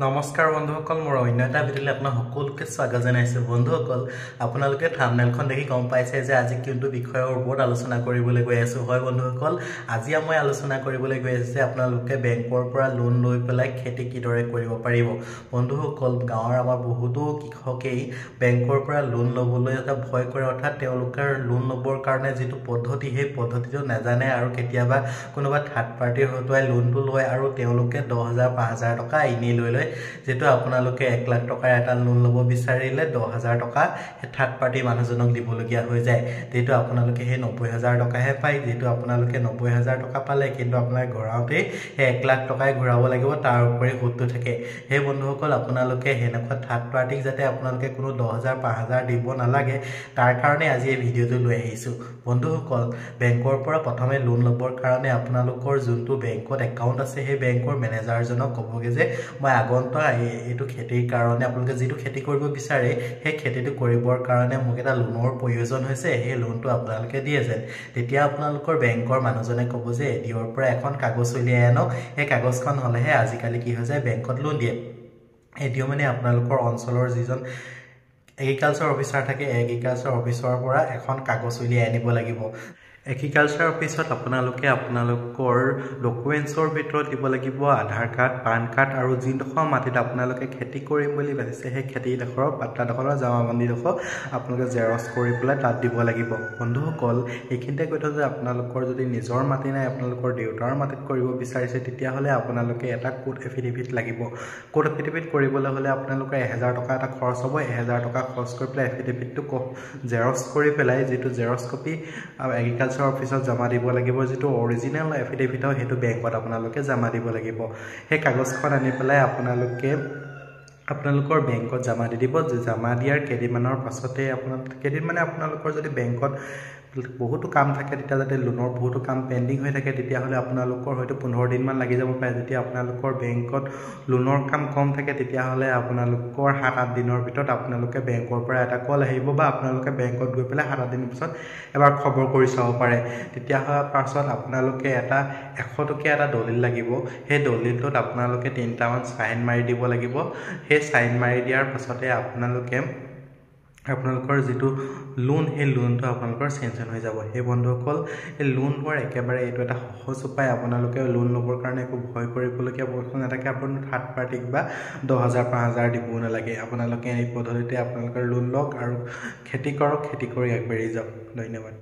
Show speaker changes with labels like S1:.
S1: নমস্কাৰ বন্ধুসকল, মোৰ অন্য এটা ভিডিঅ'লৈ আপোনাক সকলোকে স্বাগত জনাইছোঁ। বন্ধুসকল, আপোনালোকে থাম্বনেইলখন দেখি গম পাইছে যে আজি কোনটো বিষয়ৰ ওপৰত আলোচনা কৰিবলৈ গৈ আছোঁ। হয় বন্ধুসকল, আজি মই আলোচনা কৰিবলৈ গৈ আছোঁ যে আপোনালোকে বেংকৰ পৰা লোন লৈ পেলাই খেতি কিদৰে কৰিব পাৰিব। বন্ধুসকল, গাঁৱৰ আমাৰ বহুতো কৃষকেই বেংকৰ পৰা লোন ল'বলৈ এটা ভয় কৰে, অৰ্থাৎ তেওঁলোকৰ লোন ল'বৰ কাৰণে যিটো পদ্ধতি সেই পদ্ধতিটো নাজানে আৰু কেতিয়াবা কোনোবা থাৰ্ড পাৰ্টিৰ হতুৱাই লোনটো লয় আৰু তেওঁলোকে 10,000 5,000 টকা এনেই লৈ লয়। যেটো আপোনালোকে 1 লাখ টকাৰ এটা লোন ল'ব বিচাৰিলে 10,000 টকা থাৰ্ড পাৰ্টি মানুহজনক দিবলগীয়া হৈ যায়। যেটো আপোনালোকে সেই 90,000 টকাহে পায়, যেটো আপোনালোকে 90,000 টকা পালে কিন্তু আপোনাৰ ঘৰাওতে 1 লাখ টকাই ঘূৰাব লাগিব, তাৰ উপৰি সুদটো থাকে। সেই বন্ধুসকল, আপোনালোকে হেনেকুৱা থাৰ্ড পাৰ্টিক যাতে আপোনালোকে কোনো 10,000 5,000 দিব নালাগে, তাৰ কাৰণে আজি এই ভিডিঅ'টো লৈ আহিছোঁ। বন্ধুসকল, বেংকৰ পৰা প্ৰথমে লোন ল'বৰ কাৰণে আপোনালোকৰ যোনটো বেংকত একাউণ্ট আছে সেই বেংকৰ মেনেজাৰজনক ক'বগে যে মই এইটো খেতিৰ কাৰণে আপোনালোকে যিটো খেতি কৰিব বিচাৰে সেই খেতিটো কৰিবৰ কাৰণে মোক এটা লোনৰ প্ৰয়োজন হৈছে, সেই লোনটো আপোনালোকে দিয়ে যেন। তেতিয়া আপোনালোকৰ বেংকৰ মানুহজনে ক'ব যে এডিঅ'ৰ পৰা এখন কাগজ উলিয়াই আনক, সেই কাগজখন হ'লেহে আজিকালি কি হৈ যায় বেংকত লোন দিয়ে। এডিঅ' মানে আপোনালোকৰ অঞ্চলৰ যিজন এগ্ৰিকালচাৰ অফিচাৰ থাকে, এগ্ৰিকালচাৰ অফিচৰ পৰা এখন কাগজ উলিয়াই আনিব লাগিব। এগ্ৰিকালচাৰ অফিচত আপোনালোকে আপোনালোকৰ ডকুমেণ্টছৰ ভিতৰত দিব লাগিব আধাৰ কাৰ্ড, পান কাৰ্ড আৰু যিডোখৰ মাটিত আপোনালোকে খেতি কৰিম বুলি ভাবিছে সেই খেতিডোখৰৰ পাট্টাডোখৰৰ জমাবন্দীডোখৰ আপোনালোকে জেৰক্স কৰি পেলাই তাত দিব লাগিব। বন্ধুসকল, এইখিনিতে কৈ থওঁ যে আপোনালোকৰ যদি নিজৰ মাটি নাই, আপোনালোকৰ দেউতাৰ মাটিত কৰিব বিচাৰিছে, তেতিয়াহ'লে আপোনালোকে এটা কোড এফিডেভিট লাগিব। কোড এফিডেভিট কৰিবলৈ হ'লে আপোনালোকৰ 1,000 টকা এটা খৰচ হ'ব। 1,000 টকা খৰচ কৰি পেলাই এফিডেভিটটো জেৰক্স কৰি পেলাই যিটো জেৰক্স কপি এগ্ৰিকালচাৰ অফিচত জমা দিব লাগিব, যিটো অৰিজিনেল এফিডেভিট হয় সেইটো বেংকত আপোনালোকে জমা দিব লাগিব। সেই কাগজখন আনি পেলাই আপোনালোকৰ বেংকত জমা দি দিব। জমা দিয়াৰ কেইদিনমানৰ পাছতে আপোনালোকৰ যদি বেংকত বহুতো কাম থাকে, তেতিয়া যাতে লোনৰ বহুতো কাম পেণ্ডিং হৈ থাকে, তেতিয়াহ'লে আপোনালোকৰ হয়তো 15 দিনমান লাগি যাব পাৰে। যেতিয়া আপোনালোকৰ বেংকত লোনৰ কাম কম থাকে, তেতিয়াহ'লে আপোনালোকৰ 7-8 দিনৰ ভিতৰত আপোনালোকে বেংকৰ পৰা এটা কল আহিব বা আপোনালোকে বেংকত গৈ পেলাই 7-8 দিনৰ পিছত এবাৰ খবৰ কৰি চাব পাৰে। তেতিয়া পাছত আপোনালোকে 100 টকীয়া এটা দলিল লাগিব। সেই দলিলটোত আপোনালোকে 3টামান চাইন মাৰি দিব লাগিব। সেই চাইন মাৰি দিয়াৰ পাছতে আপোনালোকৰ যিটো লোন সেই লোনটো আপোনালোকৰ চেংচন হৈ যাব। সেই বন্ধুসকল, এই লোন লোৱাৰ একেবাৰে এইটো এটা সহজ উপায়। আপোনালোকে লোন ল'বৰ কাৰণে একো ভয় কৰিবলগীয়া বস্তু নাথাকে। আপোনালোকে থাৰ্ড পাৰ্টিক বা 10,000 5,000 দিবও নালাগে। আপোনালোকে এই পদ্ধতিতে আপোনালোকৰ লোন লওক আৰু খেতি কৰক, খেতি কৰি আগবাঢ়ি যাওক। ধন্যবাদ।